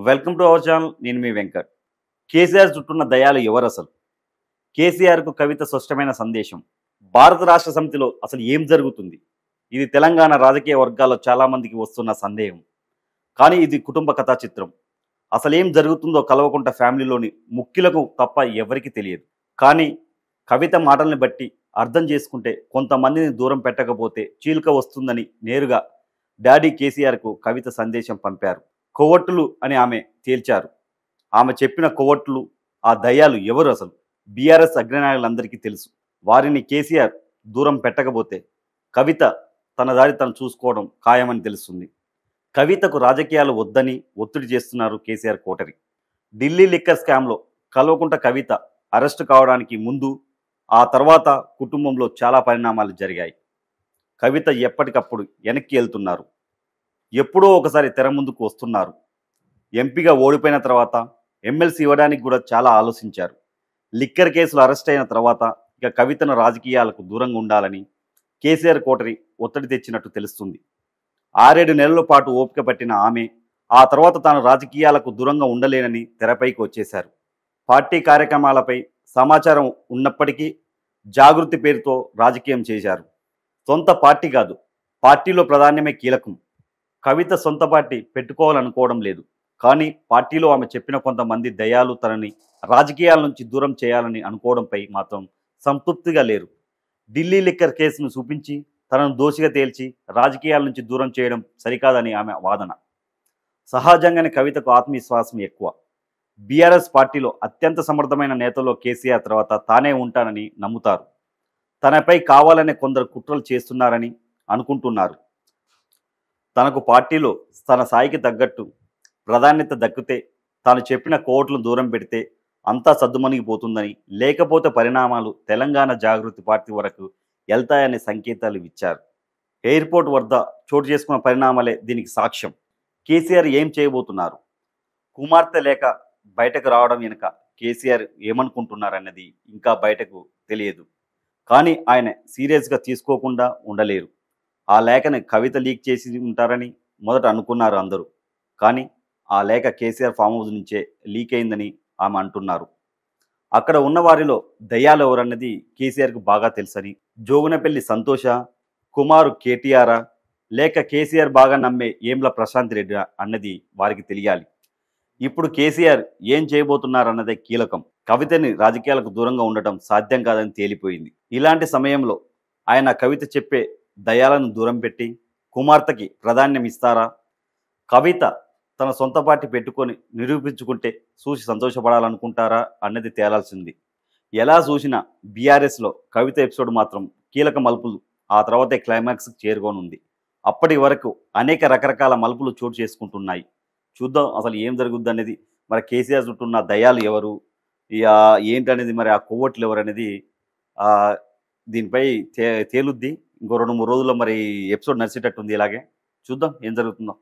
Welcome to our channel. నేను మీ వెంకట్. కేసీఆర్ చుట్టూన్న దయాలు ఎవరు అసలు? కేసీఆర్కు కవిత స్పష్టమైన సందేశం. భారత రాష్ట్ర సమితిలో అసలు ఏం జరుగుతుంది? ఇది తెలంగాణ రాజకీయ వర్గాల్లో చాలామందికి వస్తున్న సందేహం. కానీ ఇది కుటుంబ కథా చిత్రం. అసలేం జరుగుతుందో కల్వకుంట్ల ఫ్యామిలీలోని ముఖ్యులకు తప్ప ఎవరికీ తెలియదు. కానీ కవిత మాటల్ని బట్టి అర్థం చేసుకుంటే కొంతమందిని దూరం పెట్టకపోతే చీలిక వస్తుందని నేరుగా డాడీ కేసీఆర్కు కవిత సందేశం పంపారు. కొవ్వొట్టులు అని ఆమె తేల్చారు. ఆమె చెప్పిన కొవ్వొట్టులు, ఆ దయ్యాలు ఎవరు అసలు? బీఆర్ఎస్ అగ్రనాయకులందరికీ తెలుసు. వారిని కేసీఆర్ దూరం పెట్టకపోతే కవిత తన దారి తను చూసుకోవడం ఖాయమని తెలుస్తుంది. కవితకు రాజకీయాలు వద్దని ఒత్తిడి చేస్తున్నారు కేసీఆర్ కోటరి. ఢిల్లీ లిక్కర్ స్కామ్లో కల్వకుంట్ల కవిత అరెస్టు కావడానికి ముందు, ఆ తర్వాత కుటుంబంలో చాలా పరిణామాలు జరిగాయి. కవిత ఎప్పటికప్పుడు వెనక్కి వెళ్తున్నారు. ఎప్పుడో ఒకసారి తెర ముందుకు వస్తున్నారు. ఎంపీగా ఓడిపోయిన తర్వాత ఎమ్మెల్సీ ఇవ్వడానికి కూడా చాలా ఆలోచించారు. లిక్కర్ కేసులు అరెస్ట్ అయిన తర్వాత ఇక కవితను రాజకీయాలకు దూరంగా ఉండాలని కేసీఆర్ కోటరి ఒత్తిడి తెచ్చినట్టు తెలుస్తుంది. 6-7 నెలల పాటు ఓపిక పట్టిన ఆమె ఆ తర్వాత తాను రాజకీయాలకు దూరంగా ఉండలేనని తెరపైకి వచ్చేశారు. పార్టీ కార్యక్రమాలపై సమాచారం ఉన్నప్పటికీ జాగృతి పేరుతో రాజకీయం చేశారు. సొంత పార్టీ కాదు, పార్టీలో ప్రాధాన్యమే కీలకం. కవిత సొంత పార్టీ పెట్టుకోవాలనుకోవడం లేదు. కానీ పార్టీలో ఆమె చెప్పిన కొంతమంది దయాలు తనని రాజకీయాల నుంచి దూరం చేయాలని అనుకోవడంపై మాత్రం సంతృప్తిగా లేరు. ఢిల్లీ లిక్కర్ కేసును చూపించి తనను దోషిగా తేల్చి రాజకీయాల నుంచి దూరం చేయడం సరికాదని ఆమె వాదన. సహజంగానే కవితకు ఆత్మవిశ్వాసం ఎక్కువ. బీఆర్ఎస్ పార్టీలో అత్యంత సమర్థమైన నేతల్లో కేసీఆర్ తర్వాత తానే ఉంటానని నమ్ముతారు. తనపై కావాలనే కొందరు కుట్రలు చేస్తున్నారని అనుకుంటున్నారు. తనకు పార్టీలో తన స్థాయికి తగ్గట్టు ప్రాధాన్యత దక్కితే, తాను చెప్పిన కోట్లను దూరం పెడితే అంతా సద్దుమణిగిపోతుందని, లేకపోతే పరిణామాలు తెలంగాణ జాగృతి పార్టీ వరకు వెళ్తాయనే సంకేతాలు ఇచ్చారు. ఎయిర్పోర్ట్ వద్ద చోటు చేసుకున్న పరిణామాలే దీనికి సాక్ష్యం. కేసీఆర్ ఏం చేయబోతున్నారు? కుమార్తె లేక బయటకు రావడం వెనుక కేసీఆర్ ఏమనుకుంటున్నారన్నది ఇంకా బయటకు తెలియదు. కానీ ఆయన సీరియస్గా తీసుకోకుండా ఉండలేరు. ఆ లేఖని కవిత లీక్ చేసి ఉంటారని మొదట అనుకున్నారు అందరూ. కానీ ఆ లేఖ కేసీఆర్ ఫామ్ హౌస్ నుంచే లీక్ అయిందని ఆమె అంటున్నారు. అక్కడ ఉన్న వారిలో దయ్యాలు ఎవరన్నది కేసీఆర్కు బాగా తెలుసని, జోగునపల్లి సంతోష, కుమారు కేటీఆరా, లేక కేసీఆర్ బాగా నమ్మే ఏంల ప్రశాంత్ రెడ్డి అన్నది వారికి తెలియాలి. ఇప్పుడు కేసీఆర్ ఏం చేయబోతున్నారన్నదే కీలకం. కవితని రాజకీయాలకు దూరంగా ఉండటం సాధ్యం కాదని తేలిపోయింది. ఇలాంటి సమయంలో ఆయన కవిత చెప్పే దయాలను దూరం పెట్టి కుమార్తెకి ప్రాధాన్యం ఇస్తారా? కవిత తన సొంత పార్టీ పెట్టుకొని నిరూపించుకుంటే చూసి సంతోషపడాలనుకుంటారా అన్నది తేలాల్సింది. ఎలా చూసినా బీఆర్ఎస్లో కవిత ఎపిసోడ్ మాత్రం కీలక మలుపులు ఆ తర్వాతే క్లైమాక్స్కి చేరుకోనుంది. అప్పటి వరకు అనేక రకరకాల మలుపులు చోటు చేసుకుంటున్నాయి. చూద్దాం అసలు ఏం జరుగుద్ది అనేది. మరి కేసీఆర్ చుట్టూ ఉన్న దయాలు ఎవరు, ఇక ఏంటనేది, మరి ఆ కొవ్వొట్లు ఎవరు అనేది దీనిపై తేలుద్ది. ఇంకో 2-3 రోజుల్లో మరి ఎపిసోడ్ నడిచేటట్టుంది. ఇలాగే చూద్దాం ఏం జరుగుతుందో.